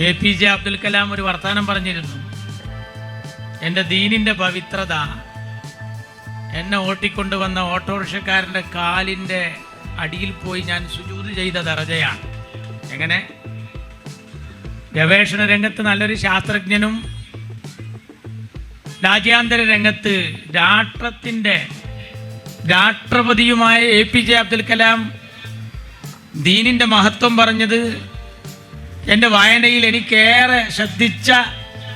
APJ Abdul Kalam ഒരു വർത്തമാനം പറഞ്ഞിരുന്നു. എൻ്റെ ദീനിൻ്റെ പവിത്രത എന്നെ ഓട്ടിക്കൊണ്ടുവന്ന ഓട്ടോറിക്ഷക്കാരൻ്റെ കാലിൻ്റെ അടിയിൽ പോയി ഞാൻ സുജൂദ് ചെയ്ത ദറജയാണ്. എങ്ങനെ? ഗവേഷണ രംഗത്ത് നല്ലൊരു ശാസ്ത്രജ്ഞനും രാജ്യാന്തര രംഗത്ത് രാഷ്ട്രപതിയുമായ APJ അബ്ദുൽ കലാം ദീനിൻ്റെ മഹത്വം പറഞ്ഞത് എൻ്റെ വായനയിൽ എനിക്കേറെ ശ്രദ്ധിച്ച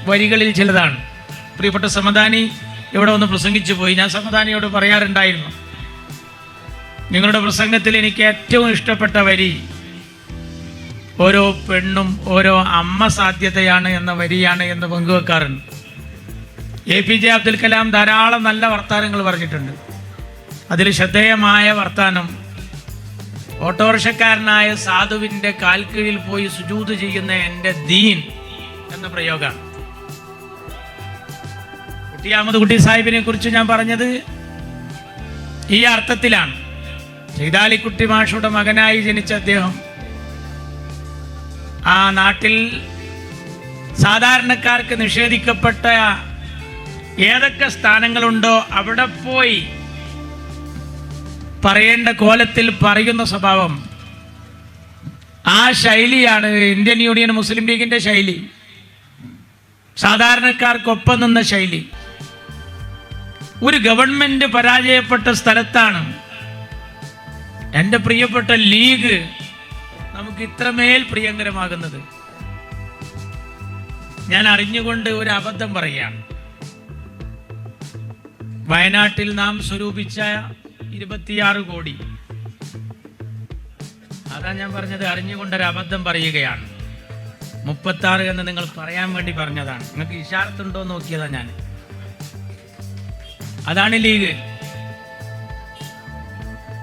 വരികളിൽ ചിലതാണ്. പ്രിയപ്പെട്ട സമദാനി ഇവിടെ ഒന്ന് പ്രസംഗിച്ചു പോയി. ഞാൻ സമദാനിയോട് പറയാറുണ്ടായിരുന്നു, നിങ്ങളുടെ പ്രസംഗത്തിൽ എനിക്ക് ഏറ്റവും ഇഷ്ടപ്പെട്ട വരി ഓരോ പെണ്ണും ഓരോ അമ്മ സാധ്യതയാണ് എന്ന വരിയാണ് എന്ന് പങ്കുവെക്കാറുണ്ട്. APJ അബ്ദുൽ കലാം ധാരാളം നല്ല വർത്താനങ്ങൾ പറഞ്ഞിട്ടുണ്ട്. അതിൽ ശ്രദ്ധേയമായ വർത്താനം ഓട്ടോറിക്ഷക്കാരനായ സാധുവിൻ്റെ കാൽക്കീഴിൽ പോയി സുജൂദ് ചെയ്യുന്ന എൻ്റെ ദീൻ എന്ന പ്രയോഗമാണ്. അഹമ്മദ് കുട്ടി സാഹിബിനെ കുറിച്ച് ഞാൻ പറഞ്ഞത് ഈ അർത്ഥത്തിലാണ്. സൈദാലിക്കുട്ടി മാഷുടെ മകനായി ജനിച്ച അദ്ദേഹം ആ നാട്ടിൽ സാധാരണക്കാർക്ക് നിഷേധിക്കപ്പെട്ട ഏതൊക്കെ സ്ഥാനങ്ങളുണ്ടോ അവിടെ പോയി പറയേണ്ട കോലത്തിൽ പറയുന്ന സ്വഭാവം, ആ ശൈലിയാണ് ഇന്ത്യൻ യൂണിയൻ മുസ്ലിം ലീഗിൻ്റെ ശൈലി. സാധാരണക്കാർക്കൊപ്പം നിന്ന ശൈലി. ഒരു ഗവൺമെന്റ് പരാജയപ്പെട്ട സ്ഥലത്താണ് എൻ്റെ പ്രിയപ്പെട്ട ലീഗ് നമുക്ക് ഇത്രമേൽ പ്രിയങ്കരമാകുന്നത്. ഞാൻ അറിഞ്ഞുകൊണ്ട് ഒരു അബദ്ധം പറയുകയാണ്. വയനാട്ടിൽ നാം സ്വരൂപിച്ച 26 കോടി, അതാ ഞാൻ പറഞ്ഞത്, അറിഞ്ഞുകൊണ്ടൊരു അബദ്ധം പറയുകയാണ്. 36 എന്ന് നിങ്ങൾ പറയാൻ വേണ്ടി പറഞ്ഞതാണ്. നിങ്ങൾക്ക് ഇഷാർത്തുണ്ടോ നോക്കിയതാ ഞാൻ. അതാണ് ലീഗ്.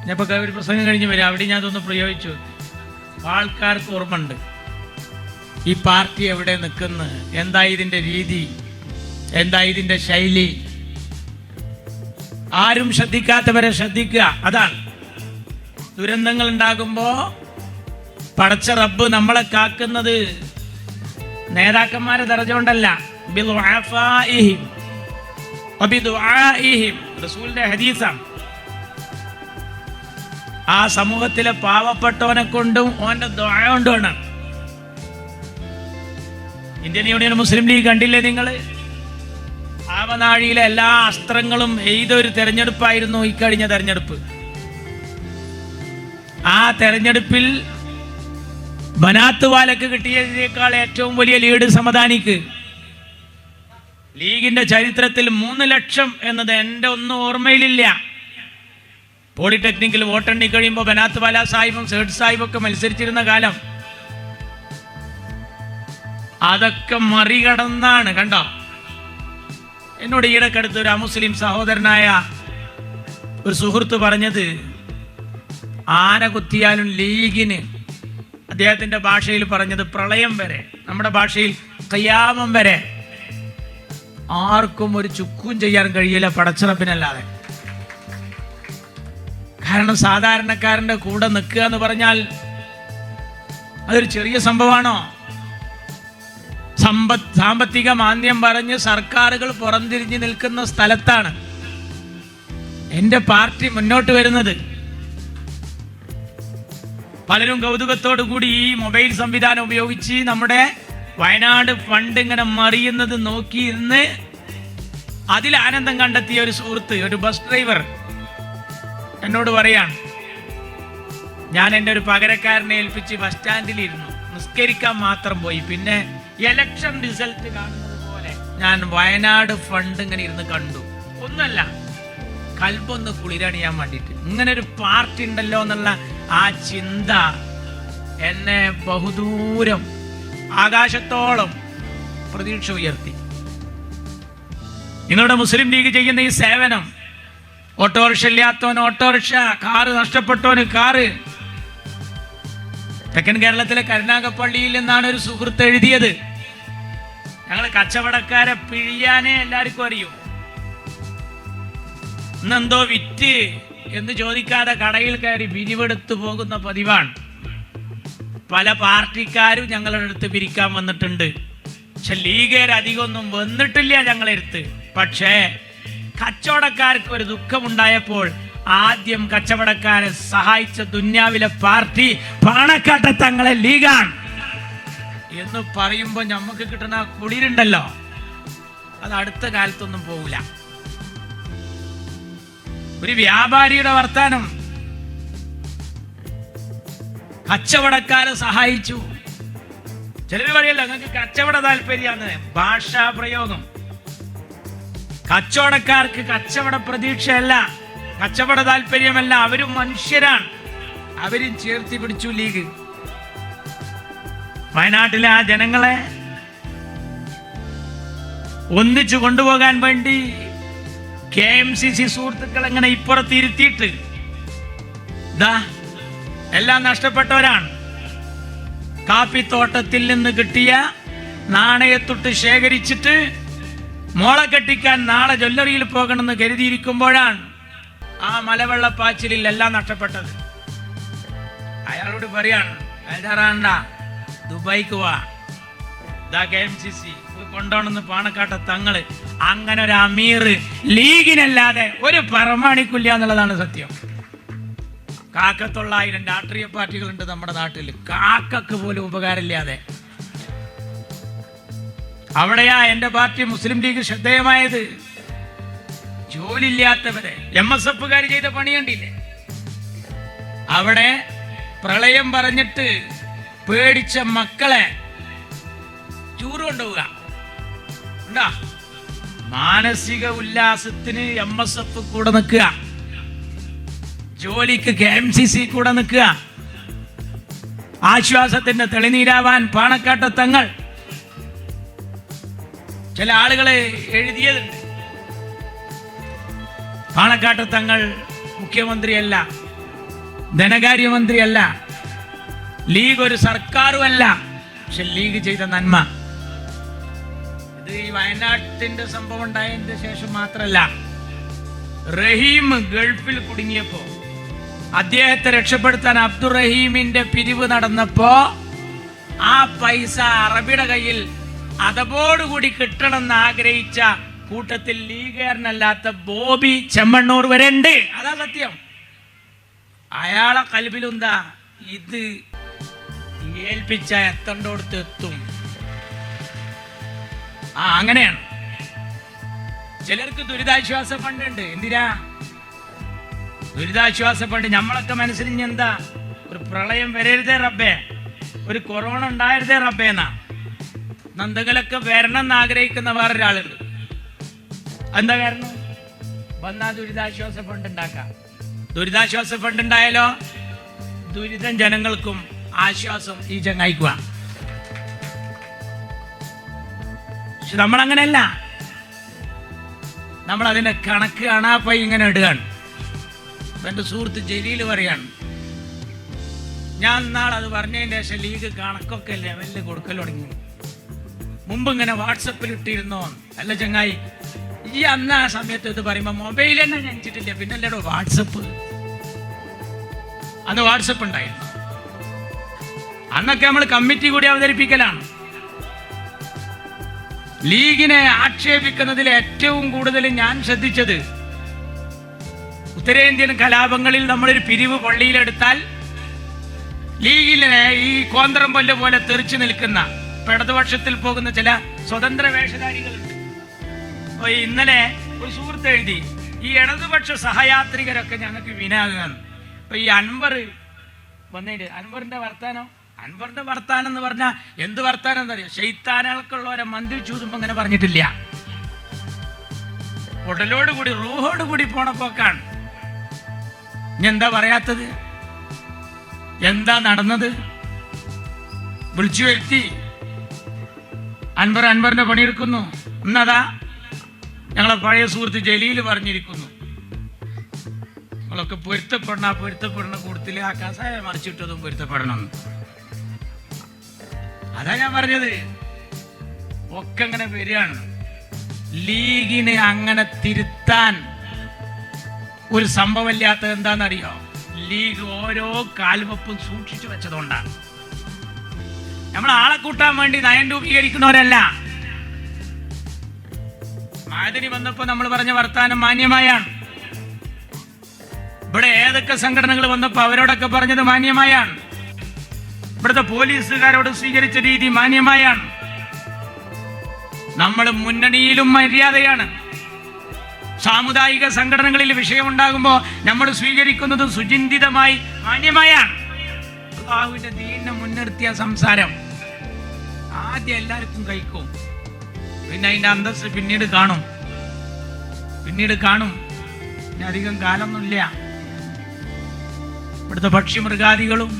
ഞാനിപ്പോൾ ഒരു പ്രസംഗം കഴിഞ്ഞ് വരാം, അവിടെ ഞാൻ അതൊന്ന് പ്രയോഗിച്ചു. ആൾക്കാർക്ക് ഓർമ്മയുണ്ട് ഈ പാർട്ടി എവിടെ നിൽക്കുന്നു, എന്താ ഇതിൻ്റെ രീതി, എന്താ ഇതിൻ്റെ ശൈലി. ആരും ശ്രദ്ധിക്കാത്തവരെ ശ്രദ്ധിക്കുക. അതാണ് ദുരന്തങ്ങൾ ഉണ്ടാകുമ്പോൾ പടച്ച റബ്ബ് നമ്മളെ കാക്കുന്നത് നേതാക്കന്മാരെ ദറജ കൊണ്ടല്ല, റസൂലിന്റെ ഹദീസാണ്. ആ സമൂഹത്തിലെ പാവപ്പെട്ടവനെ കൊണ്ടും ഓന്റെ ദുആ കൊണ്ടുമാണ്. ഇന്ത്യൻ യൂണിയൻ മുസ്ലിം ലീഗ് കണ്ടില്ലേ നിങ്ങൾ? ആവനാഴിയിലെ എല്ലാ അസ്ത്രങ്ങളും എയ്തൊരു തെരഞ്ഞെടുപ്പായിരുന്നു ഈ കഴിഞ്ഞ തെരഞ്ഞെടുപ്പ്. ആ തെരഞ്ഞെടുപ്പിൽ ബനാത്ത് വാലക്ക് കിട്ടിയതിനേക്കാൾ ഏറ്റവും വലിയ ലീഡ് സമദാനിക്ക്. ലീഗിന്റെ ചരിത്രത്തിൽ 3 ലക്ഷം എന്നത് എൻ്റെ ഒന്നും ഓർമ്മയിലില്ല. പോളിടെക്നിക്കിൽ വോട്ടെണ്ണി കഴിയുമ്പോൾ ബനാത്ത് വാല സാഹിബും സേഠ് സാഹിബും ഒക്കെ മത്സരിച്ചിരുന്ന കാലം. അതൊക്കെ മറികടന്നാണ്. കണ്ടോ, എന്നോട് ഈയിടക്കടുത്ത് ഒരു അമുസ്ലിം സഹോദരനായ ഒരു സുഹൃത്ത് പറഞ്ഞത്, ആന കുത്തിയാലും ലീഗിന്, അദ്ദേഹത്തിന്റെ ഭാഷയിൽ പറഞ്ഞത് പ്രളയം വരെ, നമ്മുടെ ഭാഷയിൽ ഖിയാമം വരെ ആർക്കും ഒരു ചുക്കും ചെയ്യാൻ കഴിയില്ല പടച്ചിറപ്പിനല്ലാതെ. കാരണം സാധാരണക്കാരൻ്റെ കൂടെ നിൽക്കുക എന്ന് പറഞ്ഞാൽ അതൊരു ചെറിയ സംഭവമാണോ? സാമ്പത്തിക മാന്ദ്യം പറഞ്ഞ് സർക്കാരുകൾ പുറംതിരിഞ്ഞ് നിൽക്കുന്ന സ്ഥലത്താണ് എൻ്റെ പാർട്ടി മുന്നോട്ട് വരുന്നത്. പലരും കൗതുകത്തോടു കൂടി ഈ മൊബൈൽ സംവിധാനം ഉപയോഗിച്ച് നമ്മുടെ വയനാട് ഫണ്ട് ഇങ്ങനെ മറിയുന്നത് നോക്കിയിരുന്ന് അതിൽ ആനന്ദം കണ്ടെത്തിയ ഒരു സുഹൃത്ത്, ഒരു ബസ് ഡ്രൈവർ എന്നോട് പറയാണ്, ഞാൻ എൻ്റെ ഒരു പകരക്കാരനെ ഏൽപ്പിച്ച് ബസ് സ്റ്റാൻഡിൽ ഇരുന്നു, നിസ്കരിക്കാൻ മാത്രം പോയി. പിന്നെ ഇലക്ഷൻ റിസൾട്ട് കാണുന്നത് പോലെ ഞാൻ വയനാട് ഫണ്ട് ഇങ്ങനെ ഇരുന്ന് കണ്ടു. ഒന്നല്ല, കൽബൊന്ന് കുളിരണിയാൻ വേണ്ടിയിട്ട്. ഇങ്ങനെ ഒരു പാർട്ടി ഉണ്ടല്ലോ എന്നുള്ള ആ ചിന്ത എന്നെ ബഹുദൂരം, ആകാശത്തോളം പ്രതീക്ഷ ഉയർത്തി. നിങ്ങളുടെ മുസ്ലിം ലീഗ് ചെയ്യുന്ന ഈ സേവനം, ഓട്ടോറിക്ഷ ഇല്ലാത്തവന് ഓട്ടോറിക്ഷ, കാറ് നഷ്ടപ്പെട്ടവന് കാറ്. തെക്കൻ കേരളത്തിലെ കരുനാഗപ്പള്ളിയിൽ നിന്നാണ് ഒരു സുഹൃത്ത് എഴുതിയത്, ഞങ്ങൾ കച്ചവടക്കാരെ പിഴിയാനേ എല്ലാവർക്കും അറിയും, ഇന്നെന്തോ വിറ്റ് എന്ന് ചോദിക്കാതെ കടയിൽ കയറി പിരിവെടുത്തു പോകുന്ന പതിവാണ്. പല പാർട്ടിക്കാരും ഞങ്ങളുടെ അടുത്ത് പിരിക്കാൻ വന്നിട്ടുണ്ട്. പക്ഷെ ലീഗേർ അധികമൊന്നും വന്നിട്ടില്ല ഞങ്ങളടുത്ത്. പക്ഷേ കച്ചവടക്കാർക്ക് ഒരു ദുഃഖമുണ്ടായപ്പോൾ ആദ്യം കച്ചവടക്കാരെ സഹായിച്ച ദുന്യാവിലെ പാർട്ടി പാണക്കാട്ടെ തങ്ങളെ ലീഗാണ് എന്ന് പറയുമ്പോൾ നമുക്ക് കിട്ടുന്ന കുളിരുണ്ടല്ലോ, അത് അടുത്ത കാലത്തൊന്നും പോകില്ല. ഒരു വ്യാപാരിയുടെ വർത്താനം, കച്ചവടക്കാരെ സഹായിച്ചു. ചിലർ പറയല്ലോ നിങ്ങൾക്ക് കച്ചവട താല്പര്യാന്ന്. ഭാഷാ പ്രയോഗം. കച്ചവടക്കാർക്ക് കച്ചവട പ്രതീക്ഷയല്ല, കച്ചവട താല്പര്യമല്ല. അവരും മനുഷ്യരാണ്, അവരും ചേർത്തി പിടിച്ചു ലീഗ്. വയനാട്ടിലെ ആ ജനങ്ങളെ ഒന്നിച്ചു കൊണ്ടുപോകാൻ വേണ്ടി KMCC സുഹൃത്തുക്കൾ എങ്ങനെ ഇപ്പുറത്തിരുത്തിയിട്ട് എല്ലാം നഷ്ടപ്പെട്ടവരാണ്. കാപ്പിത്തോട്ടത്തിൽ നിന്ന് കിട്ടിയ നാണയത്തൊട്ട് ശേഖരിച്ചിട്ട് മോളെ കെട്ടിക്കാൻ നാളെ ജ്വല്ലറിയിൽ പോകണമെന്ന് കരുതിയിരിക്കുമ്പോഴാണ് ആ മലവെള്ളപ്പാച്ചിലിൽ എല്ലാം നഷ്ടപ്പെട്ടത്. അയാളോട് പറയാണ്, ബേജാറാണ്ട, ദുബായിക്ക് വാ, KMCC കൊണ്ടോണെന്ന് പാണക്കാട്ടെ തങ്ങള്. അങ്ങനെ ഒരു അമീർ ലീഗിനല്ലാതെ ഒരു പറമാണിക്കില്ല എന്നുള്ളതാണ് സത്യം. 900 രാഷ്ട്രീയ പാർട്ടികളുണ്ട് നമ്മുടെ നാട്ടിൽ, കാക്കക്ക് പോലും ഉപകാരമില്ലാതെ. അവിടെയാ എന്റെ പാർട്ടി മുസ്ലിം ലീഗ് ശ്രദ്ധേയമായത്. ജോലിയില്ലാത്തവരെ MSFകാർ ചെയ്ത പണി കണ്ടില്ലേ? അവിടെ പ്രളയം പറഞ്ഞിട്ട് പേടിച്ച മക്കളെ ടൂർ കൊണ്ടുപോവുക. മാനസിക ഉല്ലാസത്തിന് MSF കൂടെ നിൽക്കുക, ജോലിക്ക് KMCC കൂടെ നിൽക്കുക, ആശ്വാസത്തിന്റെ തെളിനീരാവാൻ പാണക്കാട്ടെ തങ്ങൾ. ചില ആളുകളെ എഴുതിയതുണ്ട്, പാണക്കാട്ടെ തങ്ങൾ മുഖ്യമന്ത്രിയല്ല, ധനകാര്യമന്ത്രിയല്ല, ലീഗ് ഒരു സർക്കാരുമല്ല, പക്ഷെ ലീഗ് ചെയ്ത നന്മ. ഇത് ഈ വയനാട്ടിന്റെ സംഭവം ഉണ്ടായതിന് ശേഷം മാത്രമല്ല, റഹീം ഗൾഫിൽ കുടുങ്ങിയപ്പോ അദ്ദേഹത്തെ രക്ഷപ്പെടുത്താൻ അബ്ദുറഹീമിന്റെ പിരിവ് നടന്നപ്പോ ആ പൈസ അറബിയുടെ കയ്യിൽ അതോടുകൂടി കിട്ടണമെന്ന് ആഗ്രഹിച്ച കൂട്ടത്തിൽ ലീഗുകാരനല്ലാത്ത ബോബി ചെമ്മണ്ണൂർ വരെ ഉണ്ട്. അതാ സത്യം. അയാളെ കൽബിലെന്താ, ഇത് ഏൽപ്പിച്ച എത്തേണ്ടോടത്ത് എത്തും. അങ്ങനെയാണ്. ചിലർക്ക് ദുരിതാശ്വാസ ഫണ്ട് ഉണ്ട്. എന്തിനാ ദുരിതാശ്വാസ ഫണ്ട്? നമ്മളൊക്കെ മനസ്സിൽ എന്താ, ഒരു പ്രളയം വരരുതേ റബ്ബേ, ഒരു കൊറോണ ഉണ്ടായിരുതേ റബ്ബേ എന്നാ. നന്ദകളൊക്കെ വരണം എന്ന് ആഗ്രഹിക്കുന്ന വേറൊരാളുണ്ട്. എന്താ കാരണം? വന്നാ ദുരിതാശ്വാസ ഫണ്ട് ഉണ്ടാക്കാം. ദുരിതാശ്വാസ ഫണ്ട് ഉണ്ടായാലോ ദുരിതം ജനങ്ങൾക്കും ആശ്വാസം ഈ ചങ്ങായിക്കുക. പക്ഷെ നമ്മളങ്ങനെയല്ല. നമ്മൾ അതിന്റെ കണക്ക് കാണാപ്പായി ഇങ്ങനെ ഇടുകയാണ്. എൻ്റെ സുഹൃത്ത് ജലീൽ പറയാണ്, ഞാൻ നാളെ അത് പറഞ്ഞതിൻ്റെ ശേഷം ലീഗ് കണക്കൊക്കെ ലെവലിൽ കൊടുക്കൽ തുടങ്ങി. മുമ്പ് ഇങ്ങനെ വാട്സപ്പിൽ ഇട്ടിരുന്നോ? അല്ല ചങ്ങായി, ഈ അന്ന് ആ സമയത്ത് ഇത് പറയുമ്പോൾ മൊബൈൽ തന്നെ ജനിച്ചിട്ടില്ല, പിന്നെ അല്ലേടോ വാട്സപ്പ്. അന്ന് വാട്സപ്പ് ഉണ്ടായിരുന്നു. അന്നൊക്കെ നമ്മൾ കമ്മിറ്റി കൂടി അവതരിപ്പിക്കലാണ്. ലീഗിനെ ആക്ഷേപിക്കുന്നതിൽ ഏറ്റവും കൂടുതൽ ഞാൻ ശ്രദ്ധിച്ചത്, ഉത്തരേന്ത്യൻ കലാപങ്ങളിൽ നമ്മളൊരു പിരിവ് പള്ളിയിലെടുത്താൽ ലീഗിലെ ഈ കോന്ത്രംപല്ല് പോലെ തെറിച്ചു നിൽക്കുന്ന ഇടതുപക്ഷത്തിൽ പോകുന്ന ചില സ്വതന്ത്ര വേഷധാരികളുണ്ട്. അപ്പൊ ഇന്നലെ ഒരു സുഹൃത്ത് എഴുതി, ഈ ഇടതുപക്ഷ സഹയാത്രികരൊക്കെ ഞങ്ങൾക്ക് വിനാകാണ്. അപ്പൊ ഈ അൻവർ വന്നിട്ട് അൻവറിന്റെ വർത്താനം എന്ന് പറഞ്ഞാൽ എന്ത് വർത്താനം എന്നറിയോ? ശൈത്താനുകൾക്കുള്ളവരെ മന്ത്രി ചൂതുമ്പോ അങ്ങനെ പറഞ്ഞിട്ടില്ല. ഉടലോടുകൂടി റൂഹോടുകൂടി പോണ പോക്കാണ്. ഇനി എന്താ പറയാത്തത്? എന്താ നടന്നത്? വിളിച്ചു വരുത്തി അൻവറിന്റെ പണിയെടുക്കുന്നു. എന്നതാ ഞങ്ങളെ പഴയ സുഹൃത്ത് ജലീൽ പറഞ്ഞിരിക്കുന്നു, നിങ്ങളൊക്കെ പൊരുത്തപ്പെടുന്ന കൂട്ടത്തിൽ ആ കസായ മറിച്ചിട്ടതും പൊരുത്തപ്പെടണമെന്ന്. അതാ ഞാൻ പറഞ്ഞത്. ഒക്കെ അങ്ങനെ വരികയാണ്. ലീഗിനെ അങ്ങനെ തിരുത്താൻ ഒരു സംഭവമില്ലാത്തത് എന്താണെന്നറിയോ? ലീഗ് ഓരോ കാൽവെപ്പും സൂക്ഷിച്ചു വെച്ചതുകൊണ്ടാണ്. നമ്മൾ ആളെ കൂട്ടാൻ വേണ്ടി നയം രൂപീകരിക്കുന്നവരല്ല. മാതിരി വന്നപ്പോ നമ്മൾ പറഞ്ഞ വർത്താനം മാന്യമായാണ്. ഇവിടെ ഏതൊക്കെ സംഘടനകൾ വന്നപ്പോ അവരോടൊക്കെ പറഞ്ഞത് മാന്യമായാണ്. ഇവിടുത്തെ പോലീസുകാരോട് സ്വീകരിച്ച രീതി മാന്യമായാണ്. നമ്മൾ മുന്നണിയിലും മര്യാദയാണ്. സാമുദായിക സംഘടനകളിൽ വിഷയമുണ്ടാകുമ്പോൾ നമ്മൾ സ്വീകരിക്കുന്നത് സുചിന്തിതമായി മാന്യമായാണ്. അല്ലാഹുവിന്റെ ദീനിനെ മുൻനിർത്തിയ സംസാരം ആദ്യം എല്ലാവർക്കും കഴിക്കും, പിന്നെ അതിന്റെ അന്തസ്സ് പിന്നീട് കാണും. പിന്നെ അധികം കാലമൊന്നുമില്ല. ഇവിടുത്തെ പക്ഷിമൃഗാദികളും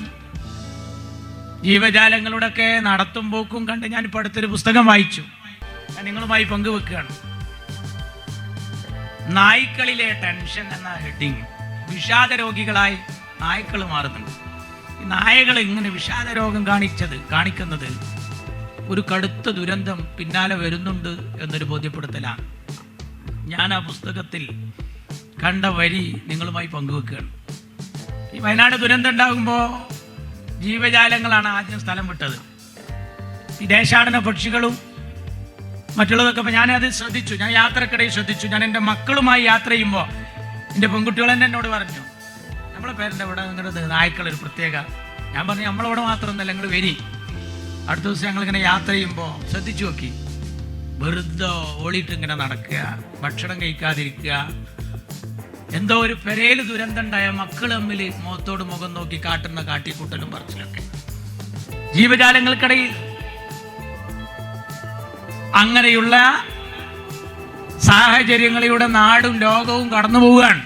ജീവജാലങ്ങളുടെ ഒക്കെ നടത്തും പോക്കും കണ്ട് ഞാനിപ്പോൾ അടുത്തൊരു പുസ്തകം വായിച്ചു. ഞാൻ നിങ്ങളുമായി പങ്കുവെക്കുകയാണ്. നായ്ക്കളിലെ ടെൻഷൻ എന്ന ഹെഡിങ്. വിഷാദ രോഗികളായി നായ്ക്കൾ മാറുന്നുണ്ട്. ഈ നായകൾ ഇങ്ങനെ വിഷാദ രോഗം കാണിക്കുന്നത് ഒരു കടുത്ത ദുരന്തം പിന്നാലെ വരുന്നുണ്ട് എന്നൊരു ബോധ്യപ്പെടുത്തലാണ്. ഞാൻ ആ പുസ്തകത്തിൽ കണ്ട വരി നിങ്ങളുമായി പങ്കുവെക്കുകയാണ്. ഈ വയനാട് ദുരന്തം ഉണ്ടാകുമ്പോൾ ജീവജാലങ്ങളാണ് ആദ്യം സ്ഥലം വിട്ടത്. ഈ ദേശാടന പക്ഷികളും മറ്റുള്ളതൊക്കെ. അപ്പോൾ ഞാനത് ശ്രദ്ധിച്ചു. ഞാൻ യാത്രക്കിടയിൽ ശ്രദ്ധിച്ചു. ഞാൻ എൻ്റെ മക്കളുമായി യാത്ര ചെയ്യുമ്പോൾ എൻ്റെ പെൺകുട്ടികൾ തന്നെ എന്നോട് പറഞ്ഞു, നമ്മളെ പേരൻ്റെ ഇവിടെ നിങ്ങളുടെ നായ്ക്കളൊരു പ്രത്യേക. ഞാൻ പറഞ്ഞു, നമ്മളവിടെ മാത്രമൊന്നല്ല, നിങ്ങൾ വരി. അടുത്ത ദിവസം ഞങ്ങളിങ്ങനെ യാത്ര ചെയ്യുമ്പോൾ ശ്രദ്ധിച്ചു നോക്കി, വെറുതെ ഓളിയിട്ട് ഇങ്ങനെ നടക്കുക, ഭക്ഷണം കഴിക്കാതിരിക്കുക. എന്തോ ഒരു പെരയിൽ ദുരന്തം ഉണ്ടായ മക്കൾ തമ്മിൽ മുഖത്തോട് മുഖം നോക്കി കാട്ടുന്ന കാട്ടിക്കൂട്ടലും പറച്ചിലൊക്കെ. ജീവജാലങ്ങൾക്കിടയിൽ അങ്ങനെയുള്ള സാഹചര്യങ്ങളിലൂടെ നാടും ലോകവും കടന്നു പോവുകയാണ്.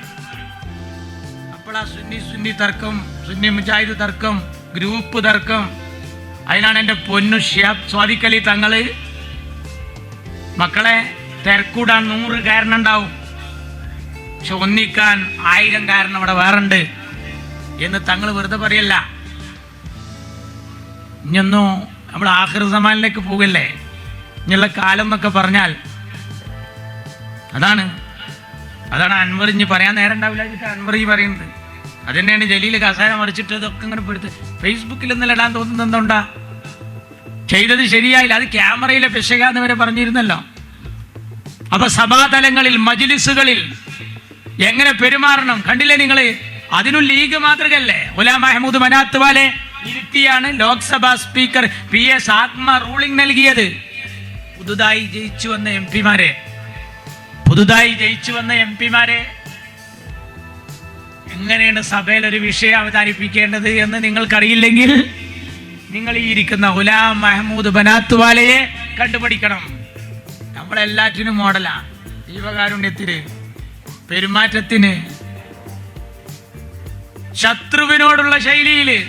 അപ്പോൾ ആ സുന്നി തർക്കം, സുന്നി മുജാഹിദ് തർക്കം, ഗ്രൂപ്പ് തർക്കം. അതിനാണ് എൻ്റെ പൊന്നു സ്വാദിക്കലി തങ്ങള് മക്കളെ തിരക്കൂടാൻ 100 കാരണം ഉണ്ടാവും, പക്ഷെ ഒന്നിക്കാൻ 1000 കാരണം അവിടെ വേറുണ്ട് എന്ന് തങ്ങൾ വെറുതെ പറയല്ല. ഇനിയൊന്നു നമ്മൾ ആഖിർ സമാനിലേക്ക് പോകല്ലേ, ഇനിയുള്ള കാലം എന്നൊക്കെ പറഞ്ഞാൽ അതാണ് അൻവർ. ഇനി പറയാൻ നേരം ഉണ്ടാവില്ല അൻവർ ഈ പറയുന്നത്. അതുതന്നെയാണ് ജലീൽ കസാര മറിച്ചിട്ട് ഇതൊക്കെ ഇങ്ങനെ പെടുത്ത് ഫേസ്ബുക്കിൽ ഇന്നലെ ഇടാൻ തോന്നുന്നത് എന്തുകൊണ്ടാ? ചെയ്തത് ശരിയായില്ല, അത് ക്യാമറയിലെ പിശകാന്ന് വരെ പറഞ്ഞിരുന്നല്ലോ. അപ്പൊ സഭാതലങ്ങളിൽ മജ്ലിസുകളിൽ എങ്ങനെ പെരുമാറണം കണ്ടില്ലേ നിങ്ങൾ? അതിനും ലീഗ് മാതൃകല്ലേ. ഗുലാം മഹമൂദ് മനാത്ത് വാലെ ഇരുത്തിയാണ് ലോക്സഭാ സ്പീക്കർ PS ആത്മ റൂളിംഗ് നൽകിയത്. പുതുതായി ജയിച്ചു വന്ന എം പിമാരെ എങ്ങനെയാണ് സഭയിൽ ഒരു വിഷയം അവതരിപ്പിക്കേണ്ടത് എന്ന് നിങ്ങൾക്കറിയില്ലെങ്കിൽ നിങ്ങൾ ഈ ഇരിക്കുന്ന ഗുലാം മഹമൂദ് ബനാത്ത് വാലയെ കണ്ടുപിടിക്കണം. നമ്മളെല്ലാറ്റിനും മോഡലാ. ജീവകാരുണ്യത്തിന്, പെരുമാറ്റത്തിന്, ശത്രുവിനോടുള്ള ശൈലിയില്.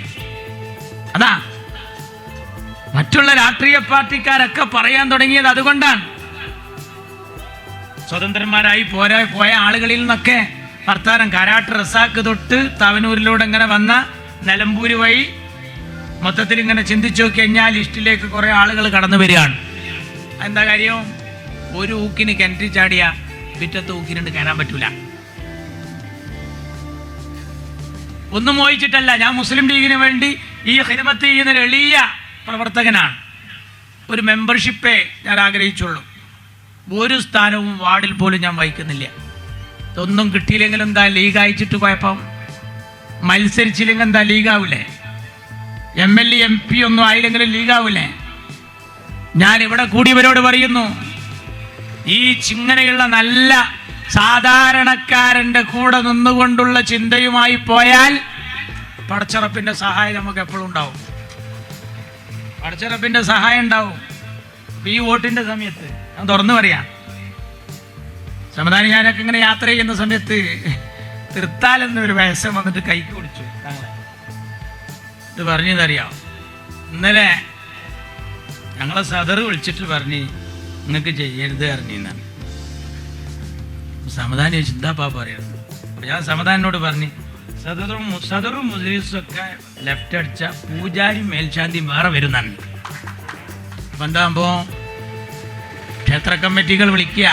അതാ മറ്റുള്ള രാഷ്ട്രീയ പാർട്ടിക്കാരൊക്കെ പറയാൻ തുടങ്ങിയത് അതുകൊണ്ടാണ്. സ്വതന്ത്രന്മാരായി പോയ ആളുകളിൽ നിന്നൊക്കെ വർത്താനം. കാരാട്ട് റസാക്ക് തൊട്ട് തവനൂരിലൂടെ ഇങ്ങനെ വന്ന നിലമ്പൂര് വഴി മൊത്തത്തിൽ ഇങ്ങനെ ചിന്തിച്ചു നോക്കി കഴിഞ്ഞാൽ ലിസ്റ്റിലേക്ക് കുറെ ആളുകൾ കടന്നു വരികയാണ്. എന്താ കാര്യം? ഒരു ഊക്കിന് കിണറ്റിൽ ചാടിയ പിറ്റത്തെ ഊക്കിനുണ്ട് കയറാൻ പറ്റൂല. ഒന്നും മോഹിച്ചിട്ടല്ല. ഞാൻ മുസ്ലിം ലീഗിന് വേണ്ടി ഈ ഖിദ്മത്ത് ചെയ്യുന്ന ഒരു എളിയ പ്രവർത്തകനാണ്. ഒരു മെമ്പർഷിപ്പേ ഞാൻ ആഗ്രഹിച്ചുള്ളൂ. ഒരു സ്ഥാനവും വാർഡിൽ പോലും ഞാൻ വഹിക്കുന്നില്ല. ഇതൊന്നും കിട്ടിയില്ലെങ്കിലും എന്താ ലീഗ് അയച്ചിട്ട് കുഴപ്പം? മത്സരിച്ചില്ലെങ്കിൽ എന്താ ലീഗാവൂലേ? MLA MP ഒന്നും ആയില്ലെങ്കിലും ലീഗാവൂലേ? ഞാൻ ഇവിടെ കൂടിയവരോട് പറയുന്നു, ഈ ചിങ്ങനെയുള്ള നല്ല സാധാരണക്കാരൻ്റെ കൂടെ നിന്നുകൊണ്ടുള്ള ചിന്തയുമായി പോയാൽ പടച്ചറപ്പിൻ്റെ സഹായം നമുക്ക് എപ്പോഴും ഉണ്ടാവും. പടച്ചറപ്പിൻ്റെ സഹായം ഉണ്ടാവും. ഈ വോട്ടിൻ്റെ സമയത്ത് ഞാൻ തുറന്നു പറയാം, സമാധാനം ഞാനൊക്കെ ഇങ്ങനെ യാത്ര ചെയ്യുന്ന സമയത്ത് തീർത്താലെന്നൊരു വയസ്സം വന്നിട്ട് കൈക്ക് പിടിച്ചു. ഇത് പറഞ്ഞതറിയാം. ഇന്നലെ ഞങ്ങളെ സദർ വിളിച്ചിട്ട് പറഞ്ഞ് നിങ്ങൾക്ക് ചെയ്യരുത് അറിഞ്ഞാണ്. സമാധാനം ചോദിച്ചു എന്താപ്പാ പറയുന്നത്. ഞാൻ സമാധാനോട് പറഞ്ഞ് സദറും മുസ്ലിംസും ഒക്കെ ലെഫ്റ്റ് അടിച്ച പൂജാരി മേൽശാന്തി വേറെ വരുന്നാണ്. അപ്പം എന്താകുമ്പോൾ ക്ഷേത്ര കമ്മിറ്റികൾ വിളിക്കുക.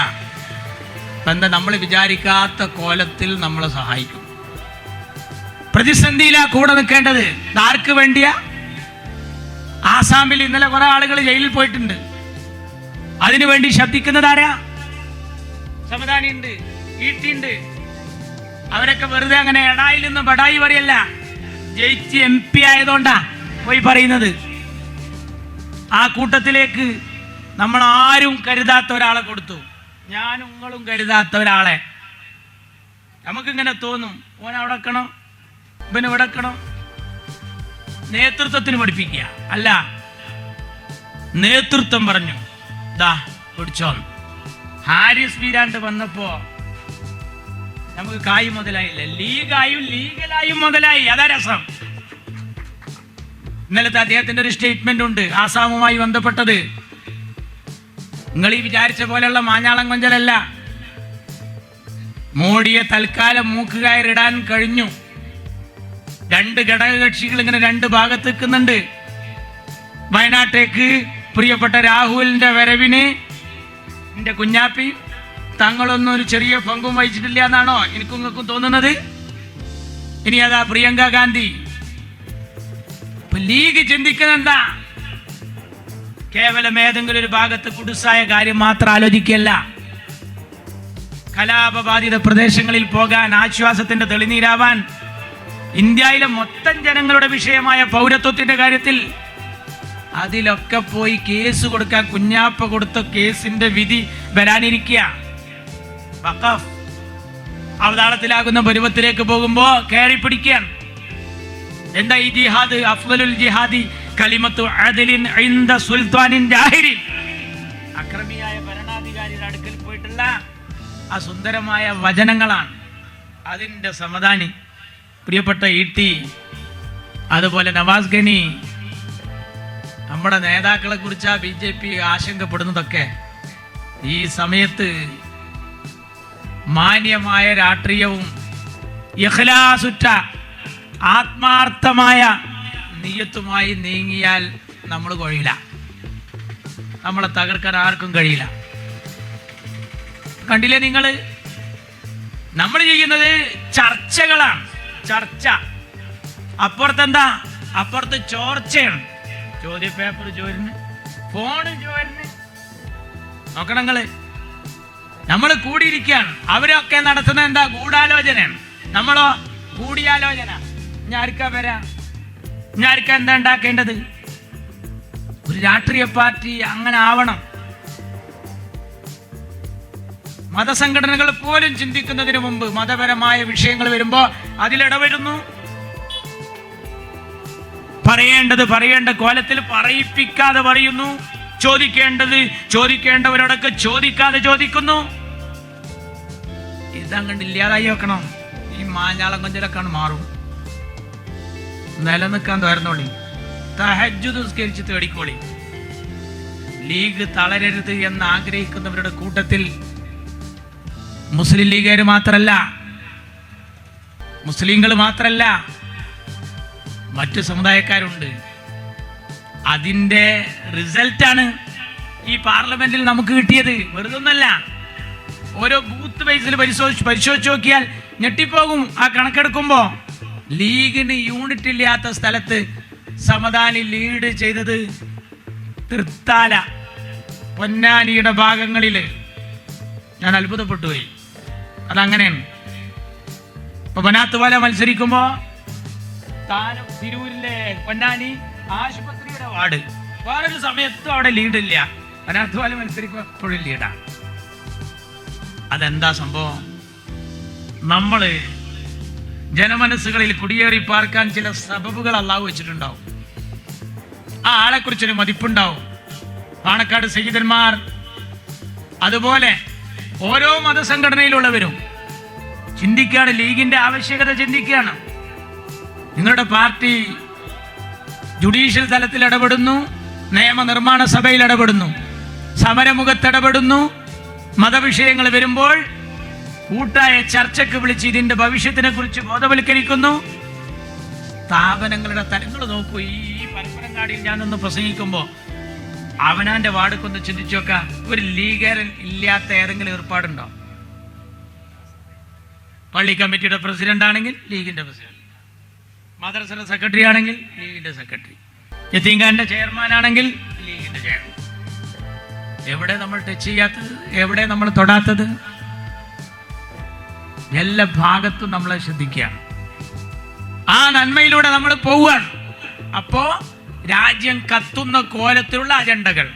അപ്പം എന്താ നമ്മൾ വിചാരിക്കാത്ത കോലത്തിൽ നമ്മളെ സഹായിക്കും. പ്രതിസന്ധിയിലാ കൂടെ നിൽക്കേണ്ടത്. ആർക്ക് വേണ്ടിയാ? ആസാമിൽ ഇന്നലെ കുറെ ആളുകൾ ജയിലിൽ പോയിട്ടുണ്ട്. അതിനുവേണ്ടി ശബ്ദിക്കുന്നതാരാ? സമദാനി ഉണ്ട്, ഈട്ടി ഉണ്ട്. അവരൊക്കെ വെറുതെ അങ്ങനെ എടായിൽ നിന്ന് ബടായി പറയല്ല, ജയിച്ച് MP ആയതുകൊണ്ടാ പോയി പറയുന്നത്. ആ കൂട്ടത്തിലേക്ക് നമ്മൾ ആരും കരുതാത്ത ഒരാളെ കൊടുത്തു. ഞാനും നിങ്ങളും കരുതാത്ത ഒരാളെ. നമുക്കിങ്ങനെ തോന്നും, ഓൻ അവിടെ വെക്കണം, ഇവന് ഇവിടെ വെക്കണം. നേതൃത്വത്തിന് പഠിപ്പിക്കുക അല്ല, നേതൃത്വം പറഞ്ഞു ദാ പിടിച്ചോന്ന്. ഹാരിസ് ബീരാണ്ട് വന്നപ്പോ നമുക്ക് കായ് മുതലായില്ല, ലീഗായും ലീഗലായും മുതലായി. അതാ രസം. ഇന്നലത്തെ അദ്ദേഹത്തിന്റെ ഒരു സ്റ്റേറ്റ്മെന്റ് ഉണ്ട് ആസാമുമായി ബന്ധപ്പെട്ടത്. നിങ്ങൾ ഈ വിചാരിച്ച പോലെയുള്ള മാഞ്ഞാളം കൊഞ്ചലല്ല. മോഡിയെ തൽക്കാലം മൂക്കുകയറിടാൻ കഴിഞ്ഞു. രണ്ട് ഘടകകക്ഷികൾ ഇങ്ങനെ രണ്ട് ഭാഗത്ത് നിൽക്കുന്നുണ്ട്. വയനാട്ടേക്ക് പ്രിയപ്പെട്ട രാഹുലിന്റെ വരവിന് എന്റെ കുഞ്ഞാപ്പി തങ്ങളൊന്നും ഒരു ചെറിയ പങ്കും വഹിച്ചിട്ടില്ല എന്നാണോ എനിക്കും നിങ്ങൾക്കും തോന്നുന്നത്? ഇനി അതാ പ്രിയങ്ക ഗാന്ധി. ലീഗ് ചിന്തിക്കുന്നത് എന്താ? കേവലം ഏതെങ്കിലും ഒരു ഭാഗത്ത് കുടുസായ കാര്യം മാത്രം ആലോചിക്കല്ല. കലാപബാധിത പ്രദേശങ്ങളിൽ പോകാൻ, ആശ്വാസത്തിന്റെ തെളിനീരാവാൻ, ഇന്ത്യയിലെ മൊത്തം ജനങ്ങളുടെ വിഷയമായ പൗരത്വത്തിന്റെ കാര്യത്തിൽ അതിലൊക്കെ പോയി കേസ് കൊടുക്കാൻ. കുഞ്ഞാപ്പ കൊടുത്ത കേസിന്റെ വിധി വരാനിരിക്കുക. വഖഫ് അവതാളത്തിലാകുന്ന പരുവത്തിലേക്ക് പോകുമ്പോ കയറി പിടിക്കാൻ. എന്താ ഈ ജിഹാദ്? അഫ്ളലുൽ ജിഹാദി കലിമത്തു അദ്ലിൻ ഇൻദ സുൽത്താനിൻ ജാഹിരിൻ. അക്രമിയായ ഭരണാധികാരിയുടെ അടുക്കൽ പോയിട്ടുള്ള ആ സുന്ദരമായ വചനങ്ങളാണ്. അതിൻ്റെ സമദാനി പ്രിയപ്പെട്ട ഈട്ടി, അതുപോലെ നവാസ് ഗനി, നമ്മുടെ നേതാക്കളെ കുറിച്ച് BJP ആശങ്കപ്പെടുന്നതൊക്കെ ഈ സമയത്ത് മാന്യമായ രാഷ്ട്രീയവും ഇഖ്ലാസുറ്റ ആത്മാർത്ഥമായ നിയ്യത്തുമായി നീങ്ങിയാൽ നമ്മൾ കഴിയില്ല. നമ്മളെ തകർക്കാൻ ആർക്കും കഴിയില്ല. കണ്ടില്ലേ നിങ്ങൾ? നമ്മൾ ചെയ്യുന്നത് ചർച്ചകളാണ്. ചർച്ച. അപ്പുറത്തെന്താ? അപ്പുറത്ത് ചോർച്ചയാണ്. ചോദ്യ പേപ്പർ ചോരുന്ന്, ഫോണ് ചോരുന്ന്. നോക്കണം നിങ്ങള്. നമ്മൾ കൂടിയിരിക്കുകയാണ്. അവരൊക്കെ നടത്തുന്നത് എന്താ? ഗൂഢാലോചനയാണ്. നമ്മളോ കൂടിയാലോചന. ഞാർക്കാ വരാ, ഞാർക്കാ എന്താ ഉണ്ടാക്കേണ്ടത്? ഒരു രാഷ്ട്രീയ പാർട്ടി അങ്ങനെ ആവണം. മതസംഘടനകൾ പോലും ചിന്തിക്കുന്നതിന് മുമ്പ് മതപരമായ വിഷയങ്ങൾ വരുമ്പോ അതിലിടപെടുന്നു. പറയേണ്ട കോലത്തിൽ പറയിപ്പിക്കാതെ പറയുന്നു. ചോദിക്കേണ്ടവരോടൊക്കെ ചോദിക്കാതെ ചോദിക്കുന്നു. ഇതങ്ങണ്ട് ഇല്ലാതായി വെക്കണം. ഈ മാഞ്ഞാളം കൊഞ്ചലൊക്കെ മാറും. നിലനിൽക്കാൻ തോരുന്നോളി. തഹജ്ജുദ് നിസ്കരിച്ച് തേടിക്കോളി. ലീഗ് തളരരുത് എന്ന് ആഗ്രഹിക്കുന്നവരുടെ കൂട്ടത്തിൽ മുസ്ലിം ലീഗുകാർ മാത്രല്ല, മുസ്ലിങ്ങൾ മാത്രല്ല, മറ്റു സമുദായക്കാരുണ്ട്. അതിൻ്റെ റിസൾട്ടാണ് ഈ പാർലമെന്റിൽ നമുക്ക് കിട്ടിയത്. വെറുതൊന്നല്ല. ഓരോ ബൂത്ത് ബേസിൽ പരിശോധിച്ച് നോക്കിയാൽ ഞെട്ടിപ്പോകും. ആ കണക്കെടുക്കുമ്പോ ലീഗിന് യൂണിറ്റ് ഇല്ലാത്ത സ്ഥലത്ത് സമദാനി ലീഡ് ചെയ്തത് തൃത്താല, പൊന്നാനിയുടെ ഭാഗങ്ങളിൽ ഞാൻ അത്ഭുതപ്പെട്ടു പോയി. അതങ്ങനെയാണ്. ഇപ്പൊ ബനാത്ത് പോലെ മത്സരിക്കുമ്പോ താനും തിരൂരിലെ പൊന്നാനി ആശുപത്രിയുടെ വാർഡ് വേറൊരു സമയത്തും അവിടെ ലീഡില്ല. ബനാത്ത് പോലെ മത്സരിക്കുമ്പോ എപ്പോഴും ലീഡാണ്. അതെന്താ സംഭവം? നമ്മള് ജനമനസ്സുകളിൽ കുടിയേറി പാർക്കാൻ ചില സബബുകൾ അള്ളാഹു വെച്ചിട്ടുണ്ടാവും. ആ ആളെക്കുറിച്ചൊരു മതിപ്പുണ്ടാവും. പാണക്കാട് സയ്യിദന്മാർ, അതുപോലെ ഓരോ മതസംഘടനയിലുള്ളവരും ചിന്തിക്കുകയാണ്. ലീഗിന്റെ ആവശ്യകത ചിന്തിക്കുകയാണ്. നിങ്ങളുടെ പാർട്ടി ജുഡീഷ്യൽ തലത്തിൽ ഇടപെടുന്നു, നിയമനിർമ്മാണ സഭയിൽ ഇടപെടുന്നു, സമരമുഖത്ത് ഇടപെടുന്നു. മതവിഷയങ്ങൾ വരുമ്പോൾ കൂട്ടായ ചർച്ചയ്ക്ക് വിളിച്ച് ഇതിന്റെ ഭവിഷ്യത്തിനെ കുറിച്ച് ബോധവൽക്കരിക്കുന്നു. സ്ഥാപനങ്ങളുടെ തലങ്ങൾ നോക്കൂ. ഈ പരപ്പനങ്ങാടിയിൽ ഞാനൊന്ന് പ്രസംഗിക്കുമ്പോൾ അവനാന്റെ വാർഡൊക്കൊന്ന് ചിന്തിച്ചു നോക്കാം. ഒരു ലീഗരൻ ഇല്ലാത്ത ഏതെങ്കിലും ഏർപ്പാടുണ്ടോ? പള്ളി കമ്മിറ്റിയുടെ പ്രസിഡന്റ് ആണെങ്കിൽ ലീഗിന്റെ പ്രസിഡന്റ്, മദ്രസയുടെ സെക്രട്ടറി ആണെങ്കിൽ ലീഗിന്റെ സെക്രട്ടറി, യതീംഖാന്റെ ചെയർമാനാണെങ്കിൽ ലീഗിന്റെ ചെയർമാൻ. എവിടെ നമ്മൾ ടച്ച് ചെയ്യാത്തത്? എവിടെ നമ്മൾ തൊടാത്തത്? എല്ലാ ഭാഗത്തും നമ്മളെ ശ്രദ്ധിക്കുകയാണ്. ആ നന്മയിലൂടെ നമ്മൾ പോവുകയാണ്. അപ്പോ രാജ്യം കത്തുന്ന കോലത്തിലുള്ള അജണ്ടകൾ.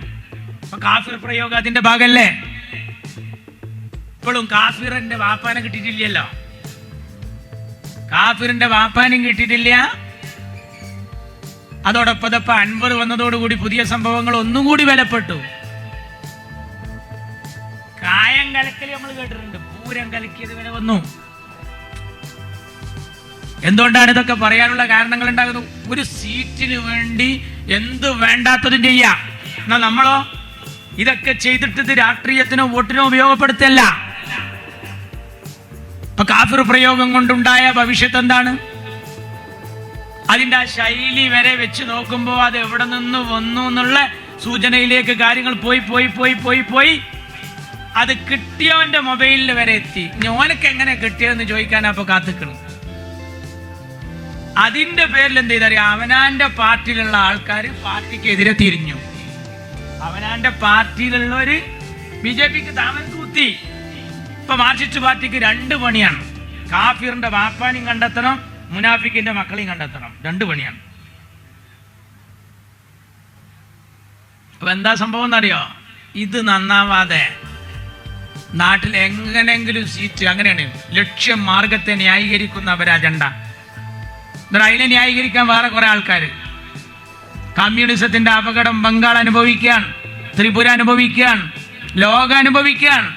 അപ്പൊ കാഫിർ പ്രയോഗം അതിന്റെ ഭാഗമല്ലേ? ഇപ്പോഴും കാഫിറിന്റെ വാപ്പാനെ കിട്ടിയിട്ടില്ലല്ലോ. കാഫിറിന്റെ വാപ്പാനും കിട്ടിയിട്ടില്ല. അതോടൊപ്പം ഇപ്പൊ അൻവർ വന്നതോടുകൂടി പുതിയ സംഭവങ്ങൾ ഒന്നും കൂടി വിലപ്പെട്ടു. കായം കലക്കൽ നമ്മൾ കേട്ടിട്ടുണ്ട്, പൂരം കലക്കിയത് വില വന്നു. എന്തുകൊണ്ടാണ് ഇതൊക്കെ പറയാനുള്ള കാരണങ്ങൾ ഉണ്ടാകുന്നത്? ഒരു സീറ്റിന് വേണ്ടി എന്ത് വേണ്ടാത്തതും ചെയ്യാം. എന്നാൽ നമ്മളോ ഇതൊക്കെ ചെയ്തിട്ട് ഇത് രാഷ്ട്രീയത്തിനോ വോട്ടിനോ ഉപയോഗപ്പെടുത്തല്ല. ഇപ്പൊ കാഫിർ പ്രയോഗം കൊണ്ടുണ്ടായ ഭവിഷ്യത്ത് എന്താണ്? അതിന്റെ ആ ശൈലി വരെ വെച്ച് നോക്കുമ്പോൾ അത് എവിടെ നിന്ന് വന്നു എന്നുള്ള സൂചനയിലേക്ക് കാര്യങ്ങൾ പോയി പോയി പോയി പോയി പോയി അത് കിട്ടിയവന്റെ മൊബൈലിൽ വരെ എത്തി. ഓനക്ക് എങ്ങനെ കിട്ടിയതെന്ന് ചോദിക്കാനാ അപ്പൊ കാത്തിക്കണം. അതിന്റെ പേരിൽ എന്ത് ചെയ്തറിയാം? അവനാന്റെ പാർട്ടിയിലുള്ള ആൾക്കാർ പാർട്ടിക്കെതിരെ തിരിഞ്ഞു. അവനാന്റെ പാർട്ടിയിലുള്ളവര് BJPക്ക് താമൻ കൂത്തി. ഇപ്പൊ മാർക്സിസ്റ്റ് പാർട്ടിക്ക് 2 പണിയാണ്. കാഫിറിന്റെ വാപ്പാനെയും കണ്ടെത്തണം, മുനാഫിക്കിന്റെ മക്കളെയും കണ്ടെത്തണം. 2 പണിയാണ്. അപ്പൊ എന്താ സംഭവം എന്നറിയോ? ഇത് നന്നാവാതെ നാട്ടിൽ എങ്ങനെങ്കിലും സീറ്റ്, അങ്ങനെയാണ് ലക്ഷ്യം മാർഗത്തെ ന്യായീകരിക്കുന്ന അവരജണ്ട. എന്നിട്ട് അതിനെ ന്യായീകരിക്കാൻ വേറെ കുറെ ആൾക്കാർ. കമ്മ്യൂണിസത്തിന്റെ അപകടം ബംഗാൾ അനുഭവിക്കുകയാണ്, ത്രിപുര അനുഭവിക്കുകയാണ്, ലോകം അനുഭവിക്കുകയാണ്,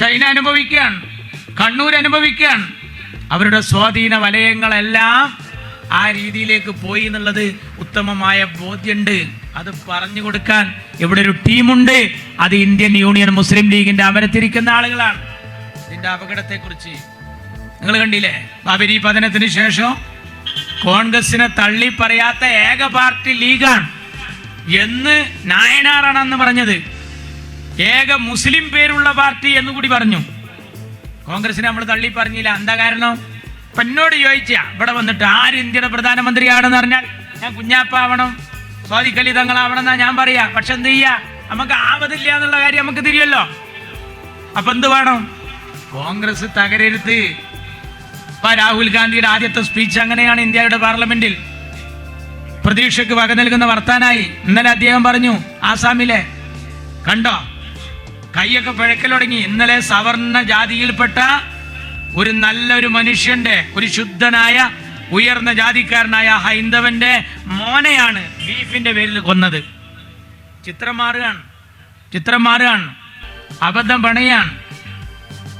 ചൈന അനുഭവിക്കുകയാണ്, കണ്ണൂർ അനുഭവിക്കുകയാണ്. അവരുടെ സ്വാധീന വലയങ്ങളെല്ലാം ആ രീതിയിലേക്ക് പോയി എന്നുള്ളത് ഉത്തമമായ ബോധ്യമുണ്ട്. അത് പറഞ്ഞു കൊടുക്കാൻ ഇവിടെ ഒരു ടീമുണ്ട്. അത് ഇന്ത്യൻ യൂണിയൻ മുസ്ലിം ലീഗിന്റെ അമരത്തിരിക്കുന്ന ആളുകളാണ്. ഇതിന്റെ അപകടത്തെക്കുറിച്ച് നിങ്ങൾ കണ്ടില്ലേ? ബാബരി പതനത്തിന് ശേഷം കോൺഗ്രസിനെ തള്ളി പറയാത്ത ഏക പാർട്ടി ലീഗാണ് എന്ന് നായനാറാണ് അന്ന് പറഞ്ഞത്. ഏക മുസ്ലിം പേരുള്ള പാർട്ടി എന്ന് കൂടി പറഞ്ഞു. കോൺഗ്രസിനെ നമ്മൾ തള്ളി പറഞ്ഞില്ല. എന്താ കാരണം? ഇപ്പൊ എന്നോട് ചോദിച്ച ഇവിടെ വന്നിട്ട് ആര് ഇന്ത്യയുടെ പ്രധാനമന്ത്രിയാണെന്ന് പറഞ്ഞാൽ ഞാൻ കുഞ്ഞാപ്പാവണം, സ്വാദിഖ് അലി തങ്ങളാവണം എന്നാ ഞാൻ പറയാ. പക്ഷെ എന്ത് ചെയ്യാ, നമുക്ക് ആവതില്ല എന്നുള്ള കാര്യം നമുക്ക് തിരിയല്ലോ. അപ്പൊ എന്ത് വേണം? കോൺഗ്രസ് തകരരുത്. ഇപ്പൊ രാഹുൽ ഗാന്ധിയുടെ ആദ്യത്തെ സ്പീച്ച് അങ്ങനെയാണ് ഇന്ത്യയുടെ പാർലമെന്റിൽ. പ്രതീക്ഷയ്ക്ക് വക നൽകുന്ന വർത്താനായി. ഇന്നലെ അദ്ദേഹം പറഞ്ഞു, ആസാമിലെ കണ്ടോ കൈയൊക്കെ പിഴക്കൽ തുടങ്ങി. ഇന്നലെ സവർണ ജാതിയിൽപ്പെട്ട ഒരു നല്ലൊരു മനുഷ്യന്റെ, ഒരു ശുദ്ധനായ ഉയർന്ന ജാതിക്കാരനായ ഹൈന്ദവന്റെ മോനെയാണ് ബീഫിന്റെ പേരിൽ കൊന്നത്. ചിത്രം മാറുകയാണ്, അബദ്ധം പണയാണ്.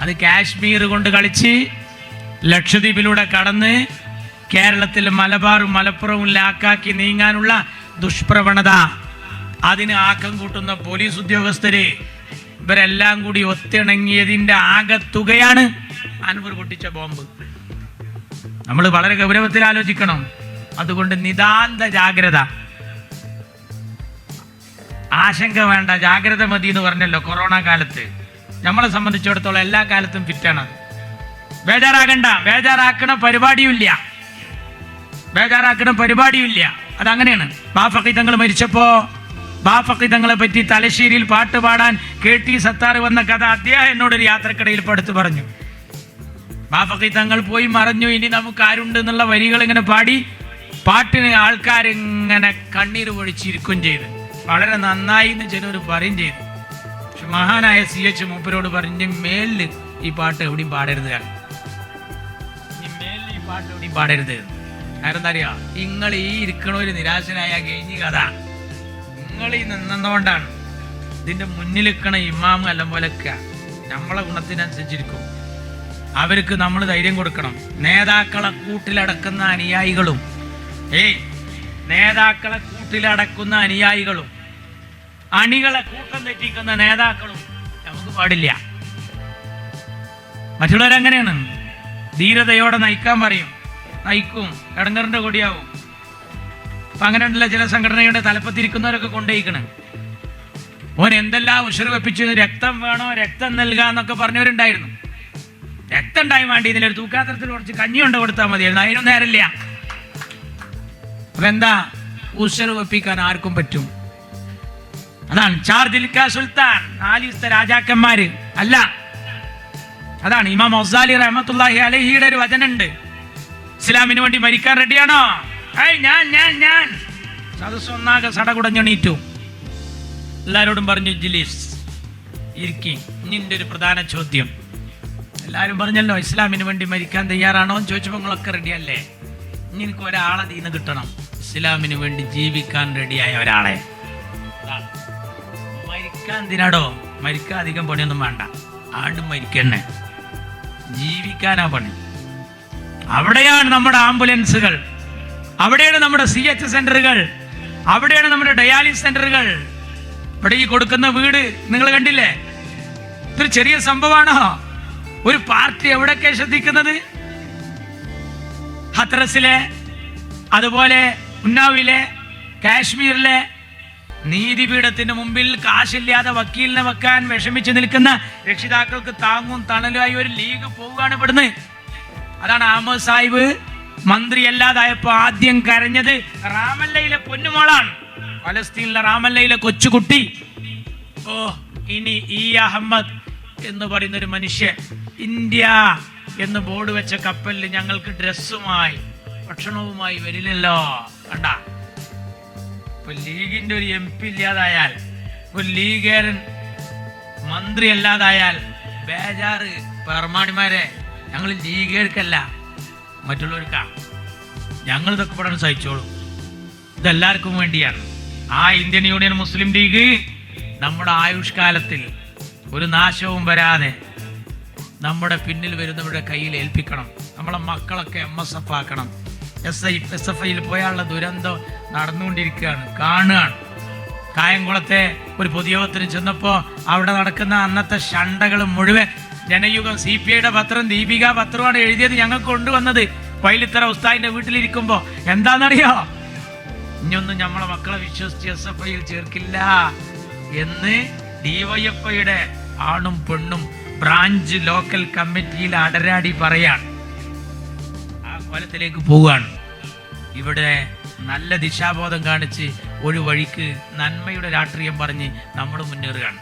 അത് കാശ്മീർ കൊണ്ട് കളിച്ച് ലക്ഷദ്വീപിലൂടെ കടന്ന് കേരളത്തിൽ മലബാറും മലപ്പുറവും ലാക്കാക്കി നീങ്ങാനുള്ള ദുഷ്പ്രവണത, അതിന് ആക്കം കൂട്ടുന്ന പോലീസ് ഉദ്യോഗസ്ഥര്, ഇവരെല്ലാം കൂടി ഒത്തിണങ്ങിയതിൻ്റെ ആകത്തുകയാണ് അൻവർ പൊട്ടിച്ച ബോംബ്. നമ്മൾ വളരെ ഗൗരവത്തിൽ ആലോചിക്കണം. അതുകൊണ്ട് നിതാന്ത ജാഗ്രത, ആശങ്ക വേണ്ട, ജാഗ്രത മതി എന്ന് പറഞ്ഞല്ലോ കൊറോണ കാലത്ത്. നമ്മളെ സംബന്ധിച്ചിടത്തോളം എല്ലാ കാലത്തും ഫിറ്റാണ്. ബേജാറാകണ്ട, ബേജാറാക്കണ പരിപാടിയുമില്ല. അതങ്ങനെയാണ്. ബാഫഖി തങ്ങൾ മരിച്ചപ്പോ ബാഫഖി തങ്ങളെ പറ്റി തലശ്ശേരിയിൽ പാട്ട് പാടാൻ KT സത്താർ വന്ന കഥ അദ്ദേഹം എന്നോടൊരു യാത്രക്കിടയിൽ പടുത്തു പറഞ്ഞു. ബാഫഖി തങ്ങൾ പോയി മറഞ്ഞു, ഇനി നമുക്ക് ആരുണ്ട് എന്നുള്ള വരികൾ ഇങ്ങനെ പാടി പാട്ടിന് ആൾക്കാരിങ്ങനെ കണ്ണീര് പൊഴിച്ചിരിക്കുകയും ചെയ്തു. വളരെ നന്നായി എന്ന് ചിലർ പറയും ചെയ്തു. പക്ഷെ മഹാനായ CH മൂപ്പരോട് പറഞ്ഞ് മേലിൽ ഈ പാട്ട് എവിടെയും പാടരുത്, പാടരുത്. കാരണം എന്താ അറിയാ, നിങ്ങൾ ഈ ഇരിക്കണ ഒരു നിരാശനായ കഴിഞ്ഞ കഥ നിങ്ങൾ ഈ നിന്നതുകൊണ്ടാണ്. ഇതിന്റെ മുന്നിൽ നിൽക്കണ ഇമാമ് എല്ലാം പോലൊക്കെ നമ്മളെ ഗുണത്തിനനുസരിച്ചിരിക്കും. അവർക്ക് നമ്മൾ ധൈര്യം കൊടുക്കണം. നേതാക്കളെ കൂട്ടിലടക്കുന്ന അനുയായികളും അണികളെ കൂട്ടം തെറ്റിക്കുന്ന നേതാക്കളും നമുക്ക് പാടില്ല. മറ്റുള്ളവരങ്ങനെയാണ്, ധീരതയോടെ നയിക്കാൻ പറയും, നയിക്കും, ഇടങ്ങറിന്റെ കൊടിയാവും. അപ്പൊ അങ്ങനെയുള്ള ചില സംഘടനയുടെ തലപ്പത്തിരിക്കുന്നവരൊക്കെ കൊണ്ടുപോയിക്കണം. ഓൻ എന്തെല്ലാം ഉഷർ വെപ്പിച്ചു, രക്തം വേണോ രക്തം നൽകാന്നൊക്കെ പറഞ്ഞവരുണ്ടായിരുന്നു. രക്തം ഉണ്ടായി വേണ്ടി ഇതിലൊരു തൂക്കാത്രത്തിൽ കുറച്ച് കഞ്ഞി കൊണ്ട് കൊടുത്താൽ മതിയായിരുന്നു. അതിനും നേരമില്ല. അപ്പൊ എന്താ, ഉശർ വെപ്പിക്കാൻ ആർക്കും പറ്റും. അതാണ് ചാർദിൽക്ക സുൽത്താൻ, 4 ദിവസത്തെ രാജാക്കന്മാര് അല്ല. അതാണ് ഇമാം ഗസാലി റഹ്മത്തുള്ളാഹി അലൈഹിയുടെ ഒരു വചനുണ്ട്, ഇസ്ലാമിന് വേണ്ടി മരിക്കാൻ റെഡിയാണോ? ഞാൻ സദസ്സൊന്നാകെ സടകുടഞ്ഞെണീറ്റു. എല്ലാരോടും പറഞ്ഞു ജിലീസ് ഇരിക്കി. നിന്റെ ഒരു പ്രധാന ചോദ്യം. എല്ലാവരും പറഞ്ഞല്ലോ ഇസ്ലാമിന് വേണ്ടി മരിക്കാൻ തയ്യാറാണോ എന്ന് ചോദിച്ചപ്പോൾ നിങ്ങളൊക്കെ റെഡിയല്ലേ? ഇനി എനിക്ക് ഒരാളെ ദീന് കിട്ടണം, ഇസ്ലാമിന് വേണ്ടി ജീവിക്കാൻ റെഡിയായ ഒരാളെ. മരിക്കാൻ എന്തിനാടോ? മരിക്കാൻ അധികം പണിയൊന്നും വേണ്ട, ആണ്ടും മരിക്കണേ, ജീവിക്കാനാ പണി. അവിടെയാണ് നമ്മുടെ ആംബുലൻസുകൾ, അവിടെയാണ് നമ്മുടെ CH സെന്ററുകൾ, അവിടെയാണ് നമ്മുടെ ഡയാലിസിസ് സെന്ററുകൾ. ഇവിടെ ഈ കൊടുക്കുന്ന വീട് നിങ്ങൾ കണ്ടില്ലേ? ഇതൊരു ചെറിയ സംഭവമാണോ? ഒരു പാർട്ടി എവിടെയൊക്കെ ശ്രദ്ധിക്കുന്നത്? ഹത്രസിലെ, അതുപോലെ ഉന്നാവിലെ, കാശ്മീരിലെ നീതിപീഠത്തിന് മുമ്പിൽ കാശില്ലാതെ വക്കീലിനെ വെക്കാൻ വിഷമിച്ച് നിൽക്കുന്ന രക്ഷിതാക്കൾക്ക് താങ്ങും തണലുമായി ഒരു ലീഗ് പോവുകയാണ് ഇവിടുന്ന്. അതാണ് അഹമ്മദ് സാഹിബ് മന്ത്രിയല്ലാതായപ്പോ ആദ്യം കരഞ്ഞത് റാമല്ലയിലെ പൊന്നുമോളാണ്, ഫലസ്തീനിലെ റാമല്ലയിലെ കൊച്ചുകുട്ടി. ഓ, ഇനി ഈ അഹമ്മദ് എന്ന് പറയുന്ന ഒരു മനുഷ്യൻ ഇന്ത്യ എന്ന് ബോർഡ് വെച്ച കപ്പലിൽ ഞങ്ങൾക്ക് ഡ്രസ്സുമായി ഭക്ഷണവുമായി വരില്ലല്ലോ. കണ്ട, ഇപ്പൊ ലീഗിന്റെ ഒരു MP ഇല്ലാതായാൽ, ഒരു ലീഗേരൻ മന്ത്രി അല്ലാതായാൽ ബേജാറ്. പെർമാണിമാരെ, ഞങ്ങൾ ലീഗേർക്കല്ല മറ്റുള്ളവർക്കാ, ഞങ്ങൾ ഇതൊക്കെ പഠനം സഹിച്ചോളൂ, ഇതെല്ലാവർക്കും വേണ്ടിയാണ്. ആ ഇന്ത്യൻ യൂണിയൻ മുസ്ലിം ലീഗ് നമ്മുടെ ആയുഷ്കാലത്തിൽ ഒരു നാശവും വരാതെ നമ്മുടെ പിന്നിൽ വരുന്നവരുടെ കയ്യിൽ ഏൽപ്പിക്കണം. നമ്മളെ മക്കളൊക്കെ MSF ആക്കണം. SFIയിൽ പോയാലുള്ള ദുരന്തം നടന്നുകൊണ്ടിരിക്കുകയാണ്, കാണുകയാണ്. കായംകുളത്തെ ഒരു പൊതുയോഗത്തിന് ചെന്നപ്പോൾ അവിടെ നടക്കുന്ന അന്നത്തെ ഷണ്ടകൾ മുഴുവൻ ജനയുഗം CPIയുടെ പത്രം, ദീപിക പത്രമാണ് എഴുതിയത്, ഞങ്ങൾക്ക് കൊണ്ടുവന്നത് പൈലിത്തറ ഉസ്താദിന്റെ വീട്ടിലിരിക്കുമ്പോൾ. എന്താണെന്നറിയോ? ഇനിയൊന്നും നമ്മളെ മക്കളെ വിശ്വസിച്ച് SFIയിൽ ചേർക്കില്ല എന്ന് DYFIയുടെ ആണും പെണ്ണും ബ്രാഞ്ച് ലോക്കൽ കമ്മിറ്റിയിൽ അടരാടി പറയാണ്. ആ കൊലത്തിലേക്ക് പോവുകയാണ്. ഇവിടെ നല്ല ദിശാബോധം കാണിച്ച് ഒരു വഴിക്ക് നന്മയുടെ രാഷ്ട്രീയം പറഞ്ഞ് നമ്മൾ മുന്നേറുകയാണ്.